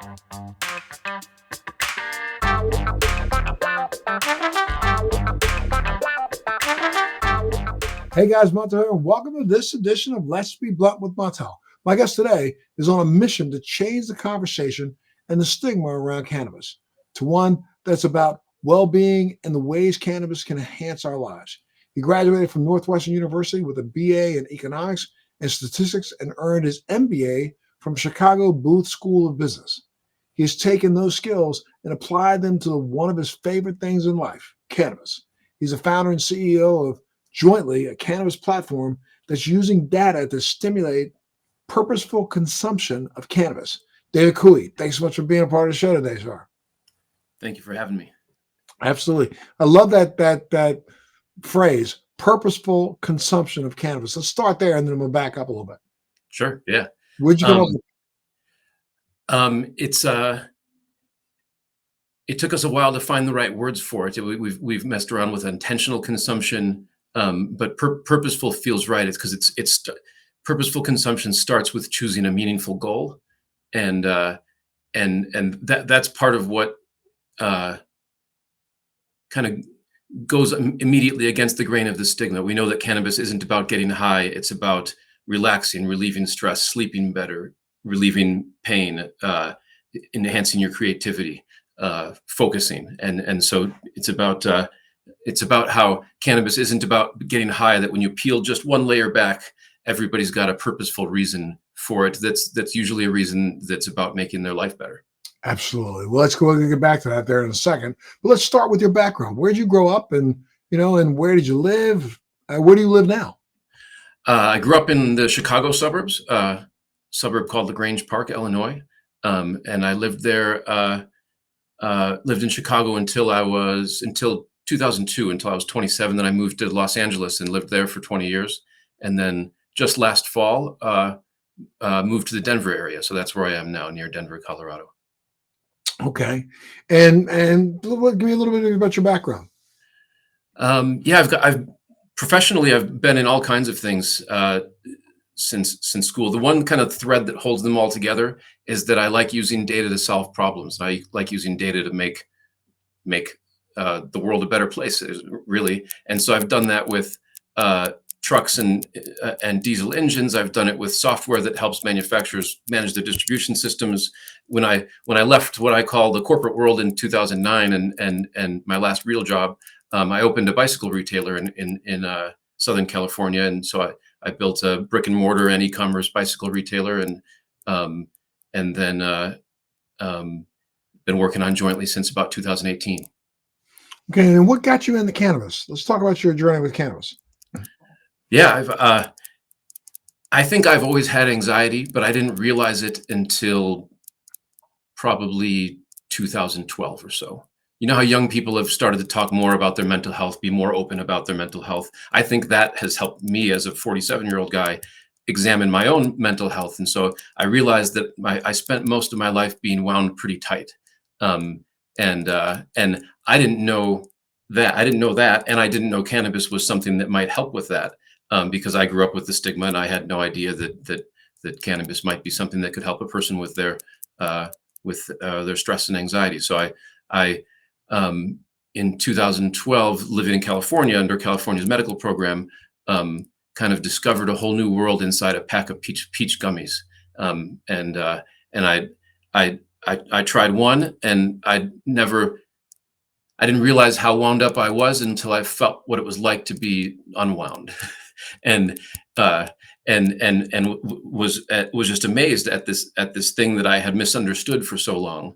Hey guys, Montel here, and welcome to this edition of Let's Be Blunt with Montel. My guest today is on a mission to change the conversation and the stigma around cannabis to one that's about well-being and the ways cannabis can enhance our lives. He graduated from Northwestern University with a BA in economics and statistics and earned his MBA from Chicago Booth School of Business. He has taken those skills and applied them to one of his favorite things in life, cannabis. He's a founder and CEO of Jointly, a cannabis platform that's using data to stimulate purposeful consumption of cannabis. David Kooi, thanks so much for being a part of the show today, sir. Thank you for having me. Absolutely. I love that phrase, purposeful consumption of cannabis. Let's start there and then we'll back up a little bit. Sure. Yeah. Where'd you come up with? It took us a while to find the right words for it. We've messed around with intentional consumption. But purposeful feels right. It's because it's purposeful consumption starts with choosing a meaningful goal, and that's part of what kind of goes immediately against the grain of the stigma. We know that cannabis isn't about getting high; it's about relaxing, relieving stress, sleeping better, relieving pain, enhancing your creativity, focusing, and so it's about how cannabis isn't about getting high, that when you peel just one layer back, everybody's got a purposeful reason for it. That's usually a reason that's about making their life better. Absolutely. Well, let's go and get back to that there in a second. But let's start with your background. Where did you grow up and where did you live? Where do you live now? I grew up in the Chicago suburbs, suburb called LaGrange Park, Illinois. And I lived there, lived in Chicago until 2002, until I was 27. Then I moved to Los Angeles and lived there for 20 years. And then just last fall, moved to the Denver area. So that's where I am now, near Denver, Colorado. Okay. And give me a little bit about your background. I've professionally, I've been in all kinds of things since school. The one kind of thread that holds them all together is that I like using data to solve problems. I like using data to make the world a better place, really. And so I've done that with trucks and diesel engines. I've done it with software that helps manufacturers manage their distribution systems. When I left what I call the corporate world in 2009 and my last real job, I opened a bicycle retailer in Southern California. And so I built a brick and mortar and e-commerce bicycle retailer, and then been working on Jointly since about 2018. Okay, and what got you into cannabis? Let's talk about your journey with cannabis. Yeah, I think I've always had anxiety, but I didn't realize it until probably 2012 or so. You know how young people have started to talk more about their mental health, be more open about their mental health. I think that has helped me as a 47-year-old guy examine my own mental health. And so I realized that I spent most of my life being wound pretty tight. And I didn't know that. And I didn't know cannabis was something that might help with that, because I grew up with the stigma, and I had no idea that cannabis might be something that could help a person with their stress and anxiety. So I in 2012, living in California under California's medical program, kind of discovered a whole new world inside a pack of peach gummies. And I tried one, and I didn't realize how wound up I was until I felt what it was like to be unwound, and was just amazed at this thing that I had misunderstood for so long.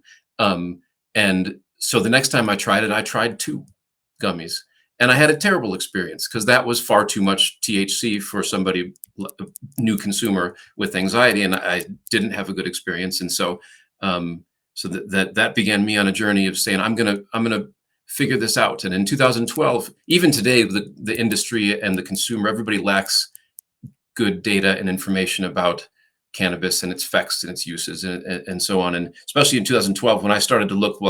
And so the next time I tried 2 gummies, and I had a terrible experience because that was far too much THC for somebody, a new consumer with anxiety, and I didn't have a good experience. And so that began me on a journey of saying, I'm gonna figure this out. And in 2012, even today, the industry and the consumer, everybody lacks good data and information about cannabis and its effects and its uses and so on. And especially in 2012, when I started to look,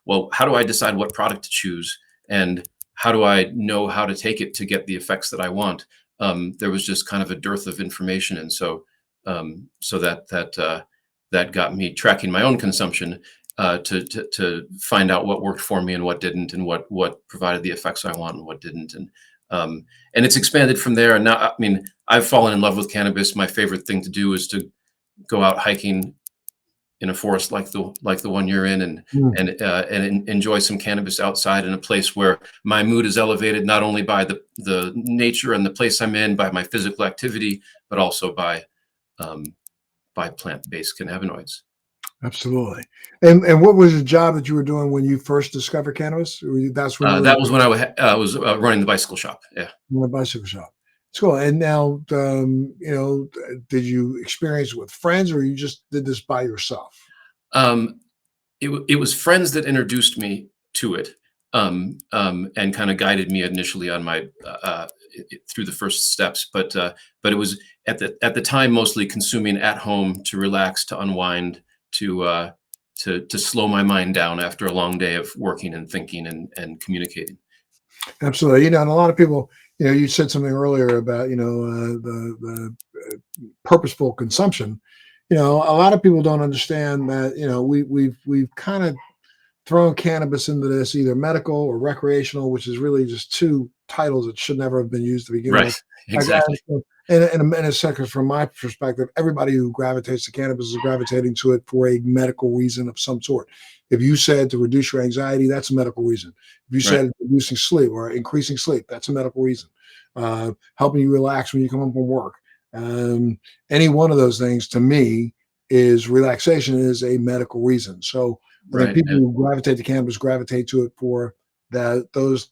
well, how do I decide what product to choose? And how do I know how to take it to get the effects that I want? There was just kind of a dearth of information. And so that that got me tracking my own consumption to find out what worked for me and what didn't, and what provided the effects I want and what didn't. And it's expanded from there. And now, I mean, I've fallen in love with cannabis. My favorite thing to do is to go out hiking in a forest like the one you're in, Mm, and enjoy some cannabis outside in a place where my mood is elevated, not only by the nature and the place I'm in, by my physical activity, but also um, by plant-based cannabinoids. absolutely. And what was the job that you were doing when you first discovered cannabis? That's when you were That was when I was running the bicycle shop. Yeah. in a bicycle shop. It's cool. And now, did you experience it with friends, or you just did this by yourself? Um, it was friends that introduced me to it, and kind of guided me initially on my through the first steps. But it was at the time mostly consuming at home to relax, to unwind, to slow my mind down after a long day of working and thinking and communicating. Absolutely. And a lot of people, you said something earlier about, the purposeful consumption. A lot of people don't understand that, we've kind of thrown cannabis into this, either medical or recreational, which is really just two titles that should never have been used to begin Right. with. I got Exactly. in a second, from my perspective, everybody who gravitates to cannabis is gravitating to it for a medical reason of some sort. If you said to reduce your anxiety, that's a medical reason. If you Right. said reducing sleep or increasing sleep, that's a medical reason. Helping you relax when you come home from work. Um, any one of those things to me is relaxation is a medical reason. So I think Right. people who gravitate to cannabis gravitate to it for those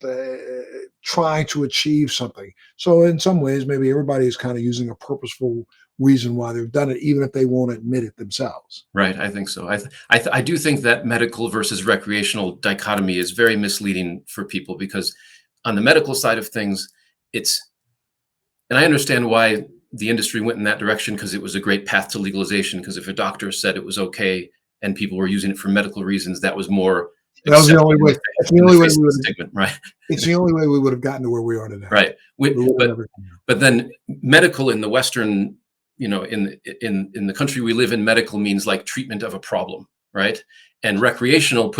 trying to achieve something. So in some ways, maybe everybody is kind of using a purposeful reason why they've done it, even if they won't admit it themselves. Right, I think so. I do think that medical versus recreational dichotomy is very misleading for people, because on the medical side of things, it's and I understand why the industry went in that direction, because it was a great path to legalization. Because if a doctor said it was okay and people were using it for medical reasons, that was more That was the only accepted way. That's the in the only way face we of the would. stigma, right? It's the only way we would have gotten to where we are today. Right. We would have But never. then medical in the Western, in the country we live in, medical means like treatment of a problem, right? And recreational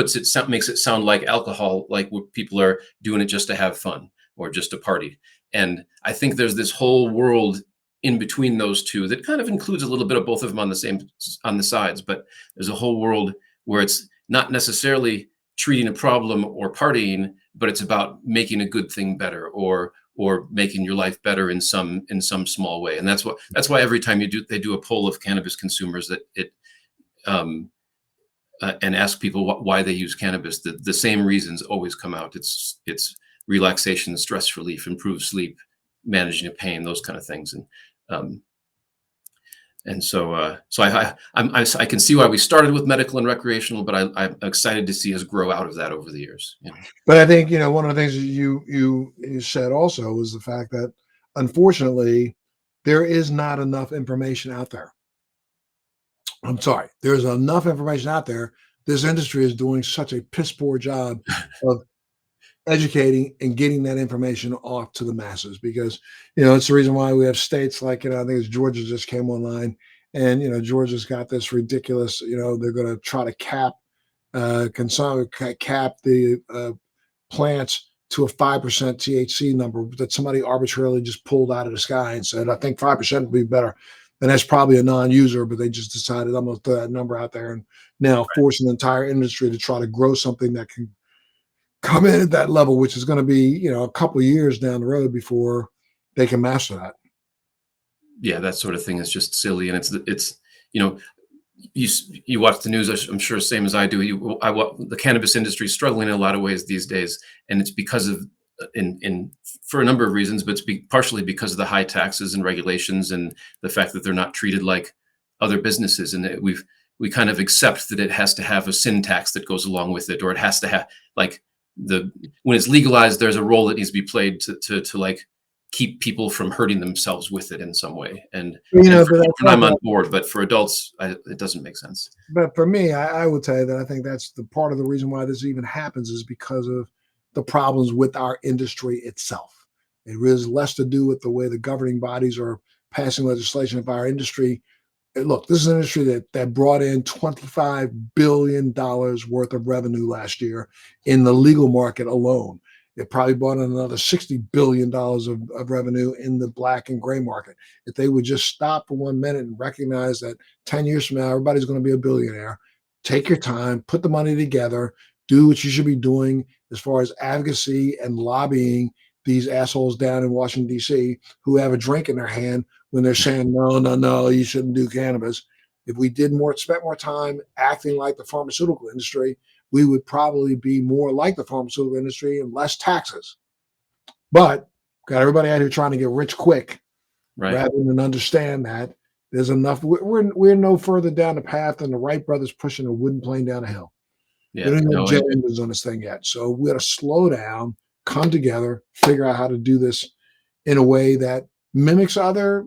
makes it sound like alcohol, like people are doing it just to have fun or just to party. And I think there's this whole world in between those two that kind of includes a little bit of both of them on the sides, but there's a whole world where it's not necessarily treating a problem or partying, but it's about making a good thing better, or making your life better in some small way. And that's why every time they do a poll of cannabis consumers, that it um, and ask people why they use cannabis, the same reasons always come out. It's relaxation, stress relief, improved sleep, managing of pain, those kind of things. Um, I can see why we started with medical and recreational, but I'm excited to see us grow out of that over the years. But I think one of the things that you said also was the fact that unfortunately there is not enough information out there. I'm sorry, there's enough information out there. This industry is doing such a piss poor job of educating and getting that information off to the masses, because it's the reason why we have states like, I think it's Georgia just came online, and Georgia's got this ridiculous, they're going to try to cap the plants to a 5% THC number that somebody arbitrarily just pulled out of the sky and said, I think 5% would be better. And that's probably a non-user, but they just decided I'm going to throw that number out there and now force an entire industry to try to grow something that can come in at that level, which is going to be, a couple of years down the road before they can master that. Yeah, that sort of thing is just silly, and it's you know you watch the news, I'm sure, same as I do. The cannabis industry is struggling in a lot of ways these days, and it's because of in for a number of reasons, but partially because of the high taxes and regulations, and the fact that they're not treated like other businesses, and that we kind of accept that it has to have a sin tax that goes along with it, or it has to have, like, when it's legalized, there's a role that needs to be played to like keep people from hurting themselves with it in some way. And for But I children, talk I'm on about, board, but for adults, it doesn't make sense. but for me, I would tell you that I think that's the part of the reason why this even happens is because of the problems with our industry itself. It has less to do with the way the governing bodies are passing legislation. If our industry look, this is an industry that brought in $25 billion worth of revenue last year in the legal market alone. It probably brought in another $60 billion of revenue in the black and gray market. If they would just stop for 1 minute and recognize that 10 years from now, everybody's going to be a billionaire, take your time, put the money together, do what you should be doing as far as advocacy and lobbying these assholes down in Washington, D.C., who have a drink in their hand when they're saying, no, no, no, you shouldn't do cannabis. If we spent more time acting like the pharmaceutical industry, we would probably be more like the pharmaceutical industry and less taxes. But got everybody out here trying to get rich quick, Right. rather than understand that there's enough. We're no further down the path than the Wright brothers pushing a wooden plane down a hill. Yeah. We don't even have jet engines on this thing yet. So we got to slow down, come together, figure out how to do this in a way that mimics other,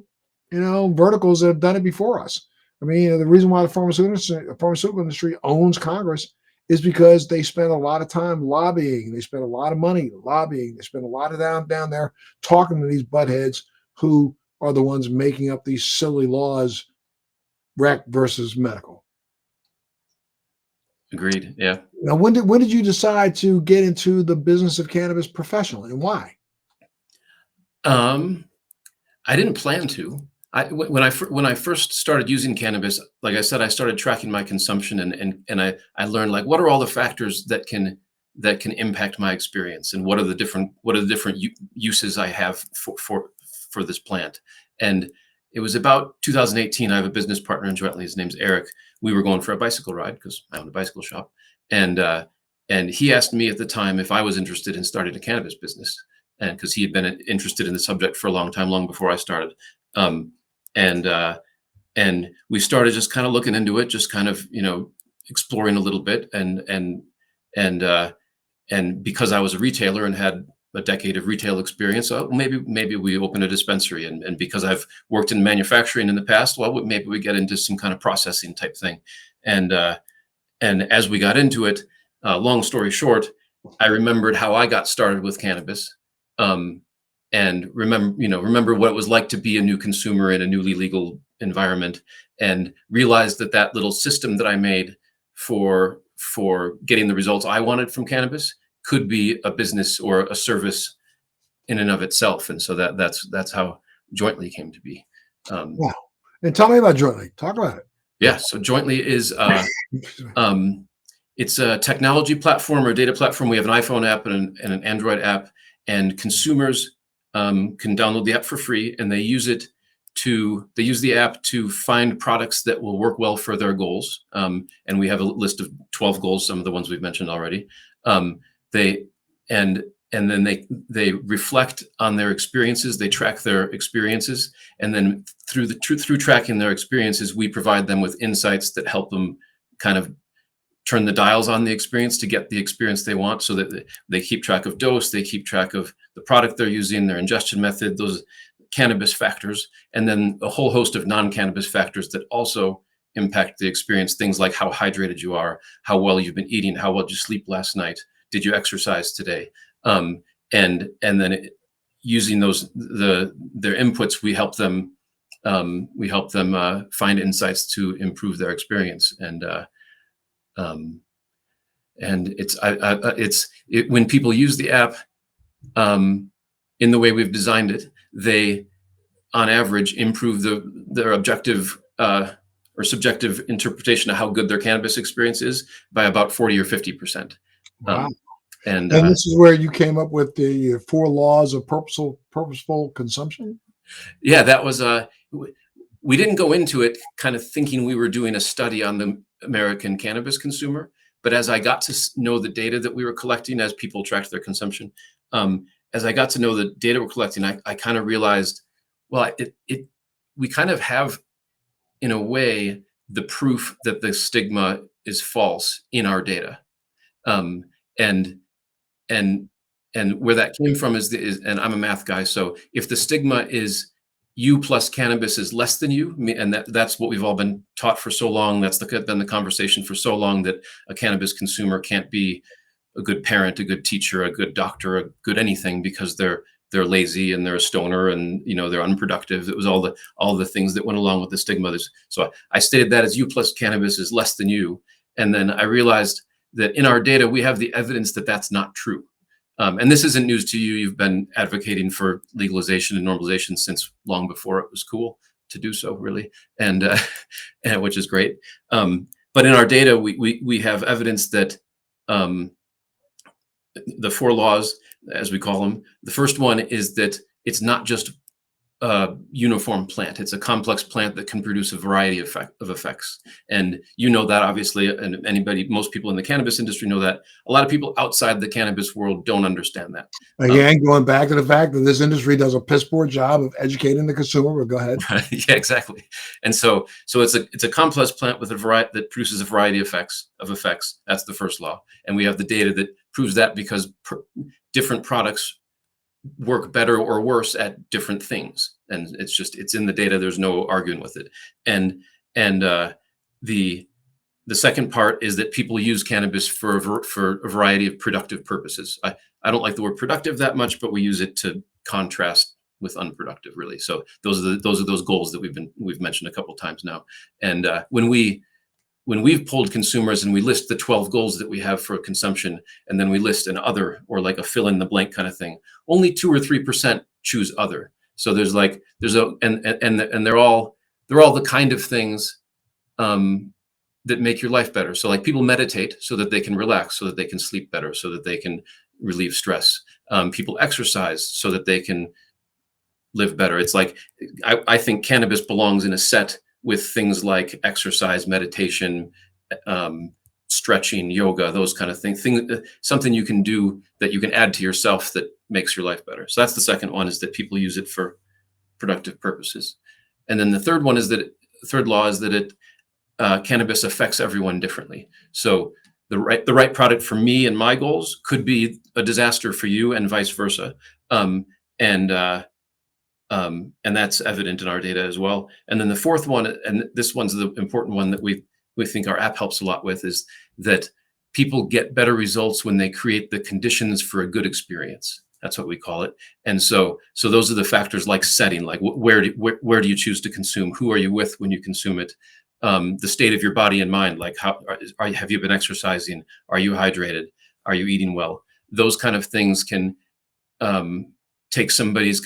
verticals that have done it before us. I mean, the reason why the pharmaceutical industry owns Congress is because they spend a lot of time lobbying. They spend a lot of money lobbying. They spend a lot of down there talking to these buttheads who are the ones making up these silly laws, rec versus medical. Agreed. Yeah. Now, when did you decide to get into the business of cannabis professionally, and why? I didn't plan to. When I first started using cannabis, like I said, I started tracking my consumption, and I learned, like, what are all the factors that can impact my experience, and what are the different uses I have for this plant. And it was about 2018. I have a business partner in jointly. His name's Eric. We were going for a bicycle ride because I own a bicycle shop, and he asked me at the time if I was interested in starting a cannabis business, and because he had been interested in the subject for a long time, long before I started. And we started just kind of looking into it, just kind of, exploring a little bit. And because I was a retailer and had a decade of retail experience, maybe we open a dispensary. And because I've worked in manufacturing in the past, well, maybe we get into some kind of processing type thing. And as we got into it, long story short, I remembered how I got started with cannabis. And remember what it was like to be a new consumer in a newly legal environment, and realized that little system that I made for getting the results I wanted from cannabis could be a business or a service in and of itself. And so that's how Jointly came to be. Wow. And tell me about Jointly. Talk about it. Yeah. So Jointly is it's a technology platform or data platform. We have an iPhone app and an Android app, and consumers can download the app for free, and they use the app to find products that will work well for their goals. And we have a list of 12 goals, some of the ones we've mentioned already. And then they reflect on their experiences. They track their experiences, and then through tracking their experiences, we provide them with insights that help them kind of turn the dials on the experience to get the experience they want, so that they keep track of dose, they keep track of the product they're using, their ingestion method, those cannabis factors, and then a whole host of non-cannabis factors that also impact the experience. Things like how hydrated you are, how well you've been eating, how well did you sleep last night, did you exercise today? And then using their inputs, we help them find insights to improve their experience. And when people use the app in the way we've designed it, they, on average, improve their objective or subjective interpretation of how good their cannabis experience is by about 40 or 50%. Wow. And this is where you came up with the 4 laws of purposeful consumption? Yeah, that was we didn't go into it kind of thinking we were doing a study on the American cannabis consumer, but as I got to know the data that we were collecting as people tracked their consumption, as I got to know the data we're collecting, I kind of realized, well, we kind of have, in a way, the proof that the stigma is false in our data. And where that came from is and I'm a math guy, so if the stigma is you plus cannabis is less than you, and that's what we've all been taught for so long. That's been the conversation for so long, that a cannabis consumer can't be a good parent, a good teacher, a good doctor, a good anything, because they're they're lazy and they're a stoner and they're unproductive. It was all the things that went along with the stigma. So I stated that as you plus cannabis is less than you, and then I realized that in our data we have the evidence that that's not true. And this isn't news to you. You've been advocating for legalization and normalization since long before it was cool to do so, really, and which is great. But in our data, we have evidence that the 4 laws, as we call them, the first one is that it's not just a uniform plant. It's a complex plant that can produce a variety of effects. And that obviously, and most people in the cannabis industry know that. A lot of people outside the cannabis world don't understand that. Again, going back to the fact that this industry does a piss poor job of educating the consumer. But go ahead. Yeah, exactly. And so it's a complex plant with a variety that produces a variety of effects. That's the first law. And we have the data that proves that because different products work better or worse at different things, and it's in the data. There's no arguing with it. And the second part is that people use cannabis for a variety of productive purposes. I don't like the word productive that much, but we use it to contrast with unproductive, really. So those are those goals that we've mentioned a couple of times now. And when we've polled consumers and we list the 12 goals that we have for consumption, and then we list an other, or like a fill in the blank kind of thing, only 2 or 3% choose other. So and they're all the kind of things that make your life better. So like people meditate so that they can relax, so that they can sleep better, so that they can relieve stress. People exercise so that they can live better. It's like, I think cannabis belongs in a set with things like exercise, meditation, stretching, yoga, those kind of things. Something you can do that you can add to yourself that makes your life better. So that's the second one, is that people use it for productive purposes. And then the third law is that cannabis affects everyone differently. So the right product for me and my goals could be a disaster for you, and vice versa. And that's evident in our data as well. And then the fourth one, and this one's the important one that we think our app helps a lot with, is that people get better results when they create the conditions for a good experience. That's what we call it. And so those are the factors like setting, like where do you choose to consume? Who are you with when you consume it? The state of your body and mind, like have you been exercising? Are you hydrated? Are you eating well? Those kind of things can take somebody's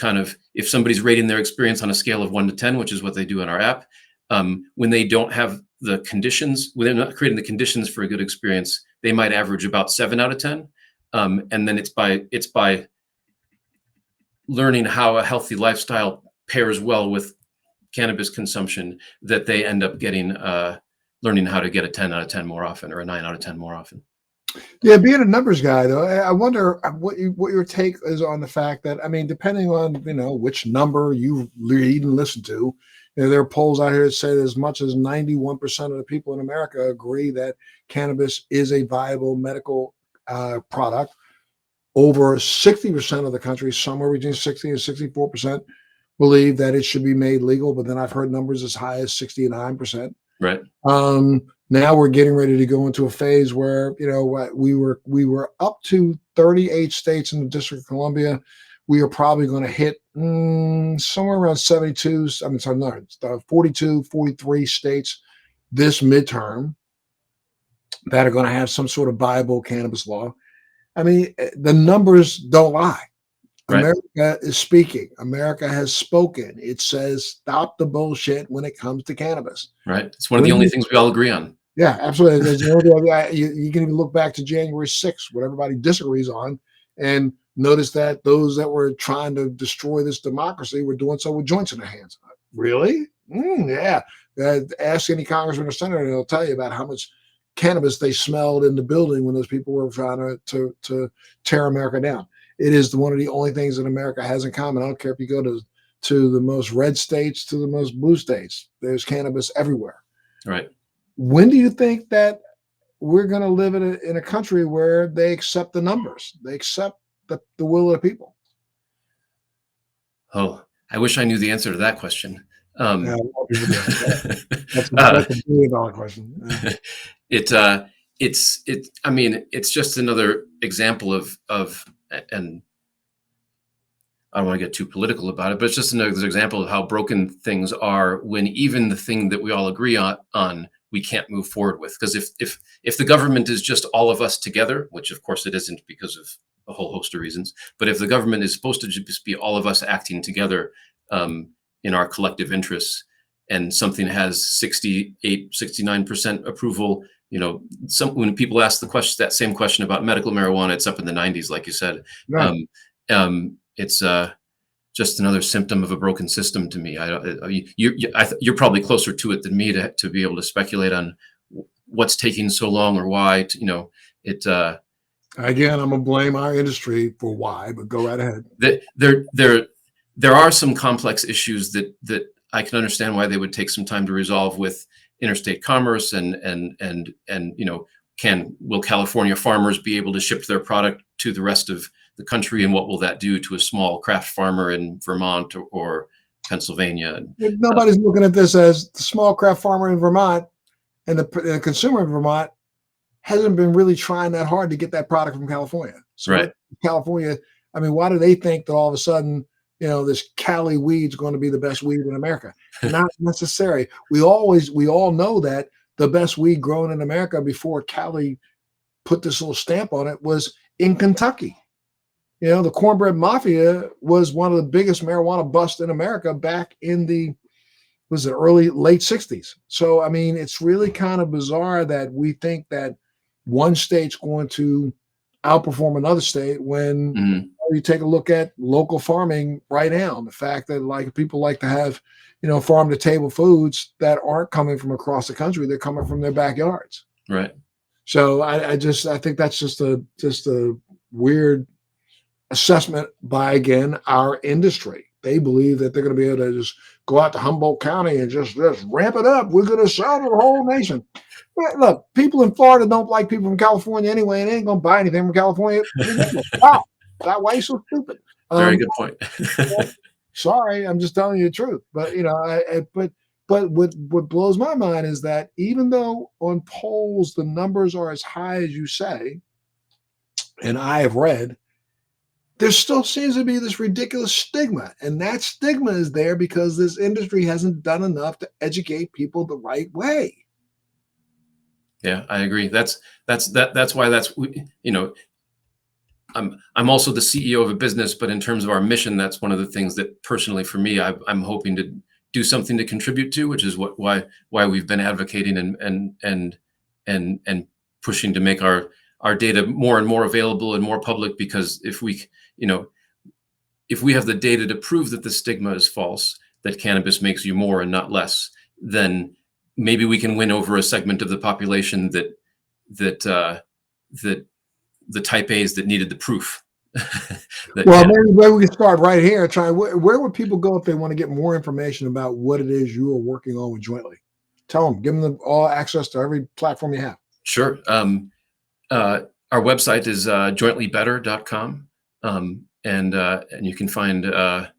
if somebody's rating their experience on a scale of 1 to 10, which is what they do in our app, when they don't have the conditions, when they're not creating the conditions for a good experience, they might average about 7 out of 10. And then it's by learning how a healthy lifestyle pairs well with cannabis consumption that they end up getting learning how to get a 10 out of 10 more often, or a 9 out of 10 more often. Yeah, being a numbers guy, though, I wonder what your take is on the fact that, I mean, depending on which number you read and listen to, there are polls out here that say that as much as 91% of the people in America agree that cannabis is a viable medical product. Over 60% of the country, somewhere between 60 and 64%, believe that it should be made legal. But then I've heard numbers as high as 69%. Right. Now we're getting ready to go into a phase where, we were up to 38 states in the District of Columbia. We are probably going to hit somewhere around 72, 42, 43 states this midterm that are going to have some sort of viable cannabis law. I mean, the numbers don't lie. Right. America is speaking. America has spoken. It says stop the bullshit when it comes to cannabis. Right. It's one of the only things we all agree on. Yeah, absolutely. You can even look back to January 6th, what everybody disagrees on, and notice that those that were trying to destroy this democracy were doing so with joints in their hands. Really? Yeah. Ask any congressman or senator, and they'll tell you about how much cannabis they smelled in the building when those people were trying to tear America down. It is one of the only things that America has in common. I don't care if you go to the most red states to the most blue states. There's cannabis everywhere. Right. When do you think that we're going to live in a country where they accept the numbers? They accept the will of the people? Oh, I wish I knew the answer to that question. Yeah, that's a $1 billion question. Yeah. I mean, it's just another example of and I don't want to get too political about it, but it's just another example of how broken things are when even the thing that we all agree on we can't move forward with. Because if the government is just all of us together, which of course it isn't because of a whole host of reasons, but if the government is supposed to just be all of us acting together in our collective interests, and something has 68, 69% approval, when people ask that same question about medical marijuana, it's up in the 90s, like you said. Right. It's just another symptom of a broken system to me. You're probably closer to it than me to be able to speculate on what's taking so long or why. Again, I'm gonna blame our industry for why, but go right ahead. There are some complex issues that I can understand why they would take some time to resolve with interstate commerce and will California farmers be able to ship their product to the rest of the country, and what will that do to a small craft farmer in Vermont or Pennsylvania? Nobody's looking at this as the small craft farmer in Vermont and the consumer in Vermont hasn't been really trying that hard to get that product from California. So Right. California, I mean, why do they think that all of a sudden, this Cali weed's going to be the best weed in America? Not necessary. We all know that the best weed grown in America before Cali put this little stamp on it was in Kentucky. The cornbread mafia was one of the biggest marijuana busts in America back in the late 60s. So, I mean, it's really kind of bizarre that we think that one state's going to outperform another state when you take a look at local farming right now. The fact that people like to have, farm to table foods that aren't coming from across the country, they're coming from their backyards. Right. So I think that's just a weird assessment by, again, our industry. They believe that they're going to be able to just go out to Humboldt County and just ramp it up. We're going to sell to the whole nation. But look, people in Florida don't like people from California anyway, and they ain't going to buy anything from California. Wow, why are you so stupid? Very good point. Sorry, I'm just telling you the truth. But but what blows my mind is that even though on polls the numbers are as high as you say, and I have read, there still seems to be this ridiculous stigma. And that stigma is there because this industry hasn't done enough to educate people the right way. Yeah, I agree. That's why I'm also the CEO of a business, but in terms of our mission, that's one of the things that personally for me, I'm hoping to do something to contribute to, which is why we've been advocating and pushing to make our data more and more available and more public, because if we have the data to prove that the stigma is false, that cannabis makes you more and not less, then maybe we can win over a segment of the population that the type A's that needed the proof. Maybe we can start right here. Where would people go if they want to get more information about what it is you are working on with Jointly? Tell them, give them all access to every platform you have. Sure. Our website is jointlybetter.com. And you can find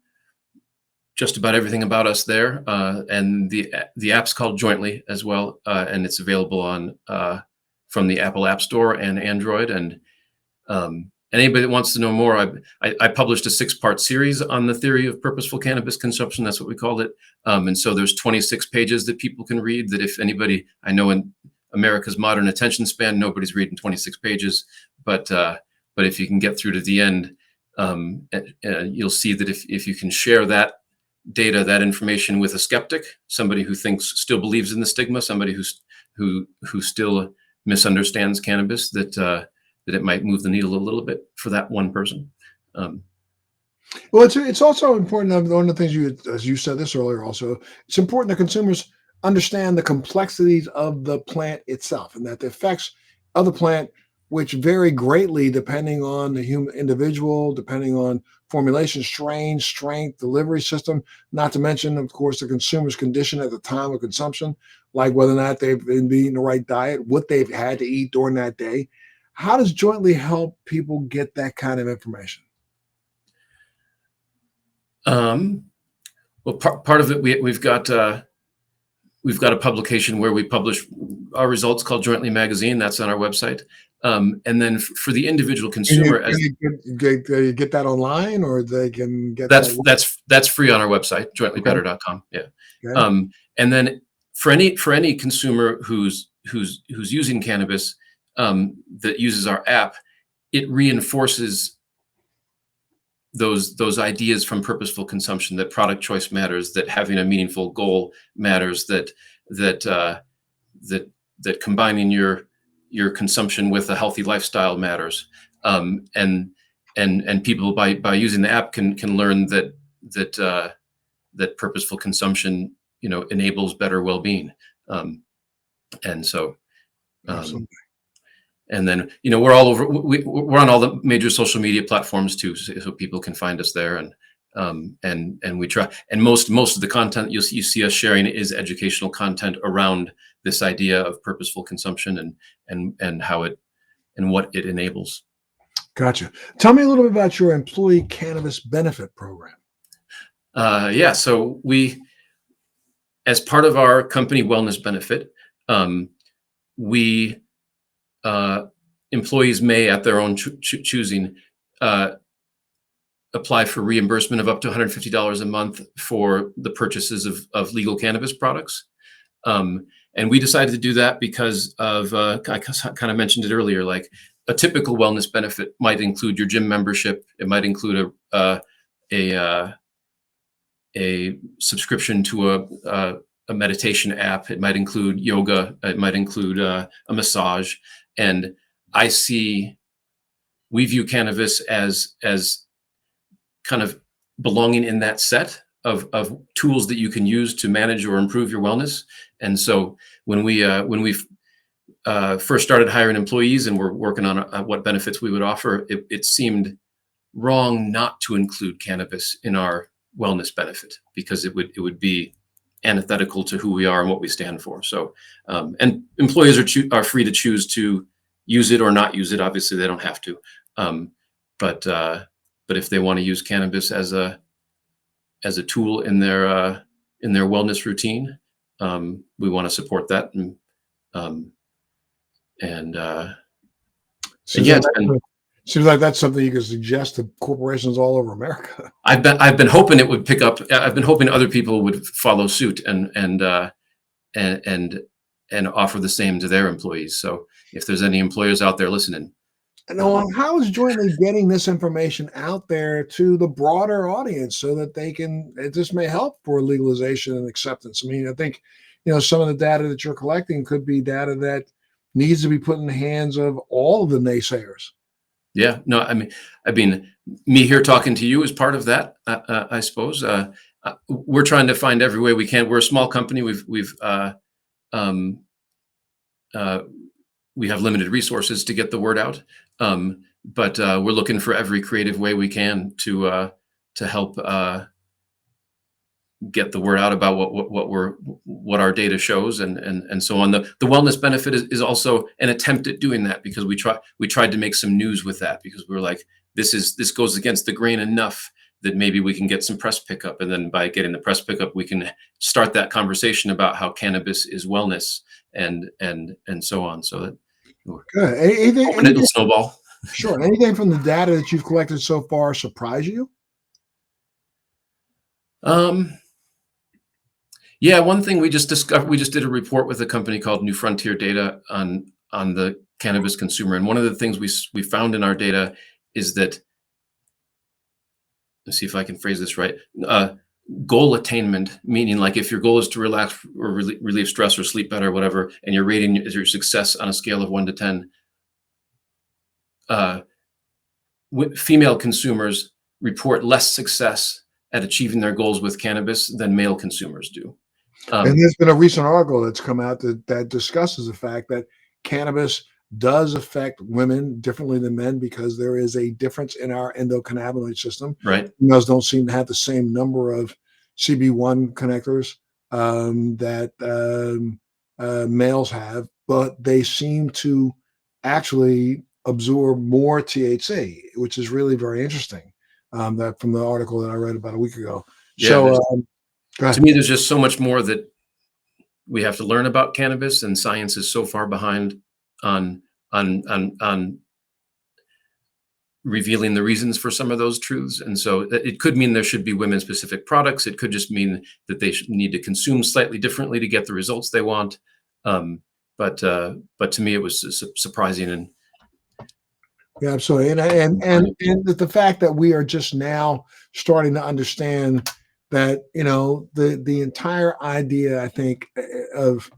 just about everything about us there. And the app's called Jointly as well. And it's available on from the Apple App Store and Android. And anybody that wants to know more, I published a 6-part series on the theory of purposeful cannabis consumption. That's what we called it. And so there's 26 pages that people can read, that if anybody, I know in America's modern attention span, nobody's reading 26 pages, but if you can get through to the end, you'll see that if you can share that data, that information with a skeptic, somebody who still believes in the stigma, somebody who still misunderstands cannabis, that it might move the needle a little bit for that one person. Well, it's also important. One of the things as you said this earlier, also, it's important that consumers understand the complexities of the plant itself, and that the effects of the plant, which vary greatly depending on the human individual, depending on formulation, strain, strength, delivery system, not to mention, of course, the consumer's condition at the time of consumption, like whether or not they've been eating the right diet, what they've had to eat during that day. How does Jointly help people get that kind of information? Well, part of it, we've got a publication where we publish our results called Jointly Magazine. That's on our website. And then for the individual Can consumer, as you get that online, or they can get that? that's free on our website, Okay. jointlybetter.com. Yeah. Okay. And then for any consumer who's using cannabis, that uses our app, it reinforces those ideas from purposeful consumption, that product choice matters, that having a meaningful goal matters, that that combining your consumption with a healthy lifestyle matters. And people by using the app can learn that purposeful consumption, enables better well-being. And so um, Absolutely. and then we're all over. We're on all the major social media platforms too, so people can find us there. And we try. And most of the content you see us sharing is educational content around this idea of purposeful consumption and how it and what it enables. Gotcha. Tell me a little bit about your employee cannabis benefit program. Yeah. So as part of our company wellness benefit, we employees may, at their own choosing, apply for reimbursement of up to $150 a month for the purchases of legal cannabis products. And we decided to do that because of, I kind of mentioned it earlier, like a typical wellness benefit might include your gym membership. It might include a subscription to a meditation app. It might include yoga. It might include a massage. And we view cannabis as kind of belonging in that set of tools that you can use to manage or improve your wellness. And so when we first started hiring employees and we're working on what benefits we would offer, it seemed wrong not to include cannabis in our wellness benefit, because it would be antithetical to who we are and what we stand for. So and employees are free to choose to use it or not use it. Obviously, they don't have to. But if they want to use cannabis as a tool in their wellness routine, we want to support that. Seems like that's something you can suggest to corporations all over America. I've been hoping it would pick up. I've been hoping other people would follow suit and offer the same to their employees. So if there's any employers out there listening. And how is Jointly getting this information out there to the broader audience so that this may help for legalization and acceptance? I mean, I think, some of the data that you're collecting could be data that needs to be put in the hands of all of the naysayers. Yeah, no, I mean, me here talking to you is part of that, I suppose. We're trying to find every way we can. We're a small company. We have limited resources to get the word out, but we're looking for every creative way we can to help get the word out about what our data shows and so on. The wellness benefit is also an attempt at doing that, because we tried to make some news with that, because we were like, this goes against the grain enough that maybe we can get some press pickup, and then by getting the press pickup, we can start that conversation about how cannabis is wellness and so on. So that good. Anything it'll snowball. Sure. Anything from the data that you've collected so far surprise you? Yeah, one thing we just discovered, we just did a report with a company called New Frontier Data on the cannabis consumer. And one of the things we found in our data is that, let's see if I can phrase this right, goal attainment, meaning like if your goal is to relax or relieve stress or sleep better or whatever, and you're rating your success on a scale of 1 to 10, female consumers report less success at achieving their goals with cannabis than male consumers do. And there's been a recent article that's come out that discusses the fact that cannabis does affect women differently than men, because there is a difference in our endocannabinoid system. Right. Females don't seem to have the same number of CB1 connectors that males have, but they seem to actually absorb more THC, which is really very interesting. That from the article that I read about a week ago. Yeah, So to me, there's just so much more that we have to learn about cannabis, and science is so far behind on on revealing the reasons for some of those truths. And so it could mean there should be women specific products. It could just mean that they need to consume slightly differently to get the results they want. But to me, it was surprising. And Yeah, absolutely. And the fact that we are just now starting to understand that, the entire idea, I think, of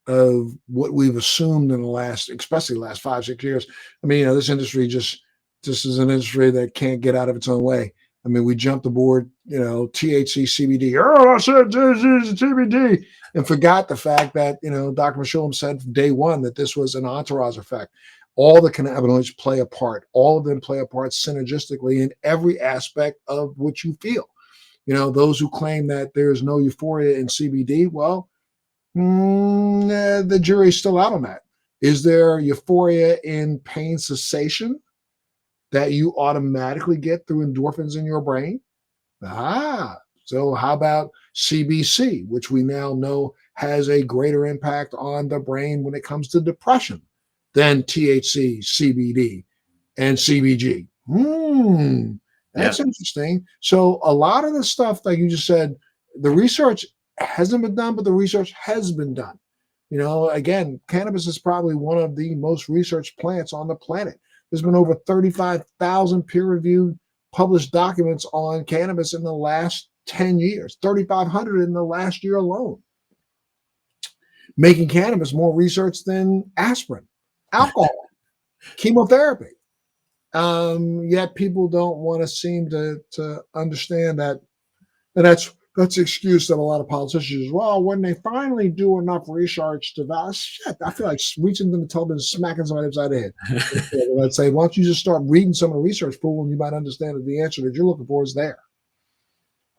what we've assumed in the last, especially the last 5, 6 years. I mean, this industry just is an industry that can't get out of its own way. I mean, we jumped aboard, THC, CBD. Oh, I said CBD, and forgot the fact that, Dr. Mashullam said from day one that this was an entourage effect. All the cannabinoids play a part. All of them play a part synergistically in every aspect of what you feel. Those who claim that there's no euphoria in CBD, well, the jury's still out on that. Is there euphoria in pain cessation that you automatically get through endorphins in your brain? So how about CBC, which we now know has a greater impact on the brain when it comes to depression than THC, CBD, and CBG? That's interesting. So a lot of the stuff, like you just said, the research hasn't been done, but the research has been done. Again, cannabis is probably one of the most researched plants on the planet. There's been over 35,000 peer-reviewed published documents on cannabis in the last 10 years, 3,500 in the last year alone, making cannabis more research than aspirin, alcohol, chemotherapy. Yet people don't want to seem to understand that, and that's the excuse that a lot of politicians use. Well, when they finally do enough research to shit, I feel like reaching them the television and smacking somebody upside the head. I'd say, why don't you just start reading some of the research, fool, and you might understand that the answer that you're looking for is there.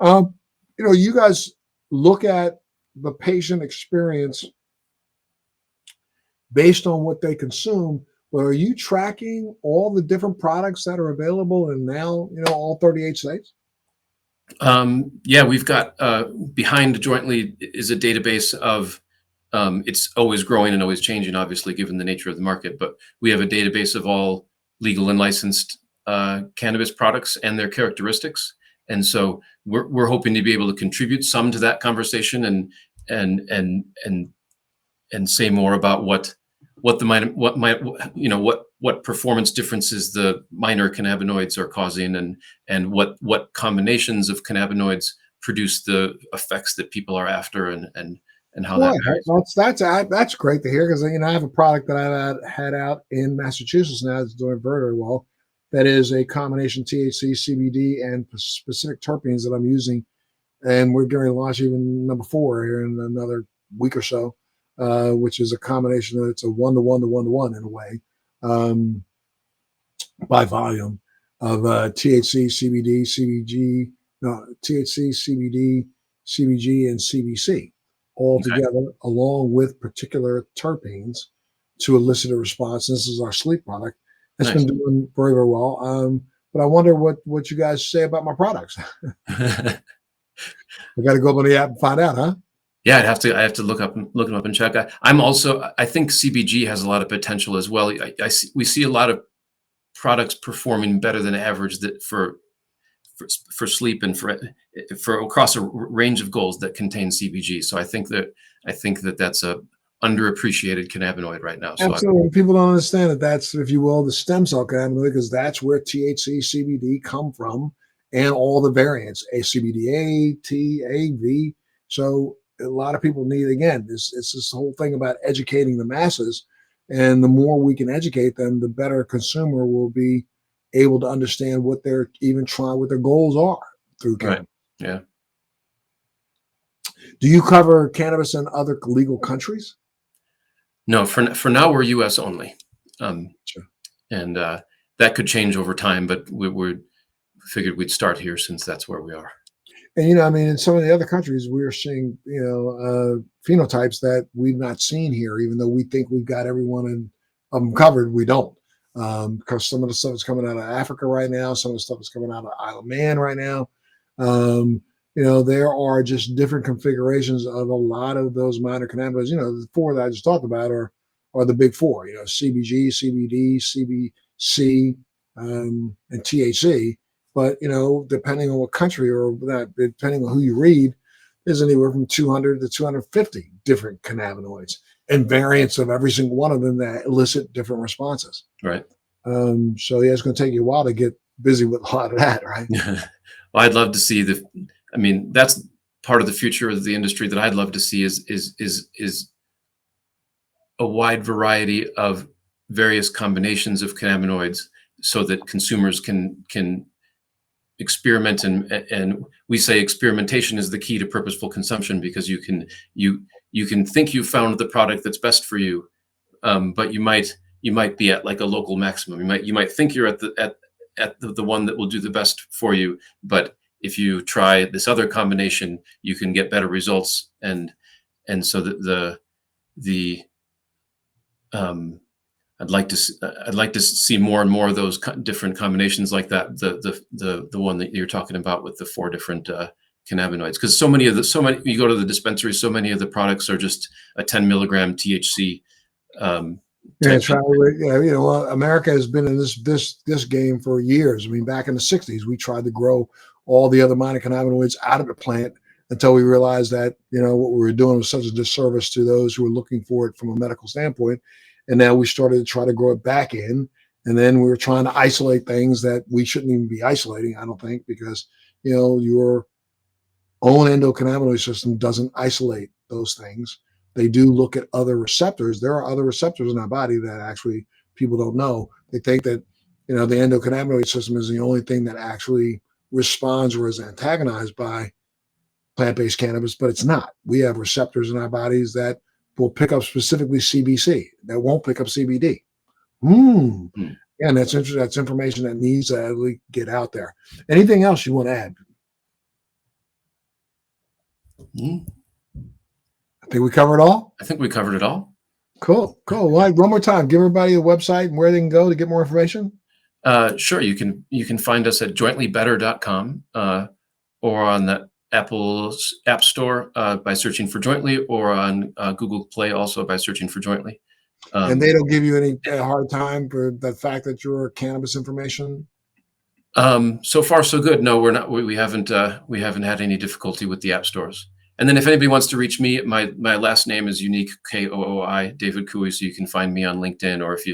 You guys look at the patient experience based on what they consume, but are you tracking all the different products that are available in now, all 38 states? Yeah, we've got behind Jointly is a database of it's always growing and always changing, obviously, given the nature of the market. But we have a database of all legal and licensed cannabis products and their characteristics. And so we're hoping to be able to contribute some to that conversation and say more about what performance differences the minor cannabinoids are causing, and what combinations of cannabinoids produce the effects that people are after, and how that varies. That's great to hear, because I have a product that I've had out in Massachusetts now that's doing very, very well. That is a combination THC, CBD, and specific terpenes that I'm using, and we're going to launch even number 4 here in another week or so. Which is a combination of, it's a 1-to-1 to 1-to-1 in a way, by volume of THC, CBD, THC, CBD, CBG, and CBC all together, along with particular terpenes to elicit a response. This is our sleep product. It's been doing very, very well. But I wonder what you guys say about my products. I got to go up on the app and find out, huh? Yeah, I have to look them up and check. I think CBG has a lot of potential as well. We see a lot of products performing better than average that for sleep and for across a range of goals that contain CBG. So I think that that's a underappreciated cannabinoid right now. So absolutely, people don't understand that that's, if you will, the stem cell cannabinoid, because that's where THC, CBD come from, and all the variants, CBDA, T, A, V. So a lot of people need, again, it's this whole thing about educating the masses, and the more we can educate them, the better a consumer will be able to understand what they're even trying, what their goals are through cannabis. Right. Yeah. Do you cover cannabis in other legal countries? No, for now we're U.S. only, Sure. And that could change over time. But we figured we'd start here since that's where we are. And in some of the other countries, we're seeing phenotypes that we've not seen here, even though we think we've got everyone of them covered. We don't, because some of the stuff is coming out of Africa right now. Some of the stuff is coming out of Isle of Man right now. There are just different configurations of a lot of those minor cannabinoids. The 4 that I just talked about are are the big four, CBG, CBD, CBC, and THC. But, depending on what country or that, depending on who you read, there's anywhere from 200 to 250 different cannabinoids and variants of every single one of them that elicit different responses. Right. So yeah, it's going to take you a while to get busy with a lot of that, right? Well, I'd love to see that's part of the future of the industry that I'd love to see is a wide variety of various combinations of cannabinoids so that consumers can experiment, and we say experimentation is the key to purposeful consumption, because you can think you found the product that's best for you, but you might be at like a local maximum. You might think you're at the one that will do the best for you, but if you try this other combination, you can get better results, and so the I'd like to see more and more of those different combinations like that. The one that you're talking about with the 4 different cannabinoids, because so many you go to the dispensary, so many of the products are just a 10 milligram THC. That's right. Well, America has been in this game for years. I mean, back in the 60s, we tried to grow all the other minor cannabinoids out of the plant until we realized that, what we were doing was such a disservice to those who were looking for it from a medical standpoint. And now we started to try to grow it back in. And then we were trying to isolate things that we shouldn't even be isolating, I don't think, because, your own endocannabinoid system doesn't isolate those things. They do look at other receptors. There are other receptors in our body that actually people don't know. They think that, the endocannabinoid system is the only thing that actually responds or is antagonized by plant-based cannabis, but it's not. We have receptors in our bodies that will pick up specifically CBC, that won't pick up CBD. And that's interesting. That's information that needs to at least get out there. Anything else you want to add? I think we covered it all. I think we covered it all. Cool. Well, one more time, give everybody the website and where they can go to get more information. Sure. You can find us at jointlybetter.com or on the Apple's App Store by searching for Jointly, or on Google Play also by searching for Jointly. And they don't give you any hard time for the fact that you're cannabis information? So far, so good. No, we're not. We haven't had any difficulty with the app stores. And then if anybody wants to reach me, my last name is unique, Kooi, David Kooi, so you can find me on LinkedIn, or if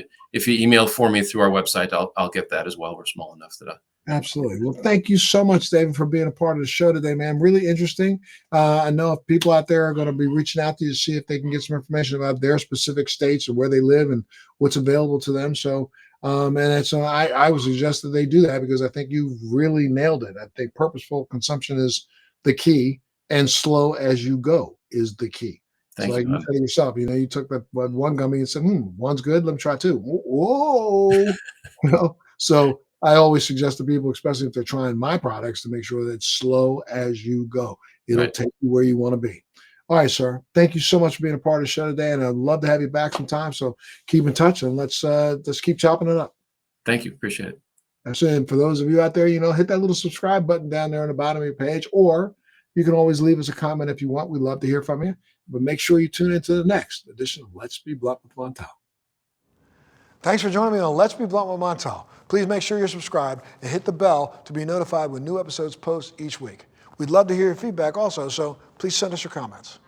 you email for me through our website, I'll get that as well. We're small enough that Absolutely. Well, thank you so much, David, for being a part of the show today, man. Really interesting. I know if people out there are going to be reaching out to you to see if they can get some information about their specific states or where they live and what's available to them. So, I would suggest that they do that, because I think you've really nailed it. I think purposeful consumption is the key, and slow as you go is the key. Thank you. You said it yourself, you took that one gummy and said, one's good. Let me try 2. Whoa. So I always suggest to people, especially if they're trying my products, to make sure that it's slow as you go. It'll take you where you want to be. All right, sir. Thank you so much for being a part of the show today, and I'd love to have you back sometime. So keep in touch, and let's keep chopping it up. Thank you. Appreciate it. That's it. And for those of you out there, hit that little subscribe button down there on the bottom of your page, or you can always leave us a comment if you want. We'd love to hear from you. But make sure you tune into the next edition of Let's Be Blunt with Montel. Thanks for joining me on Let's Be Blunt with Montel. Please make sure you're subscribed and hit the bell to be notified when new episodes post each week. We'd love to hear your feedback also, so please send us your comments.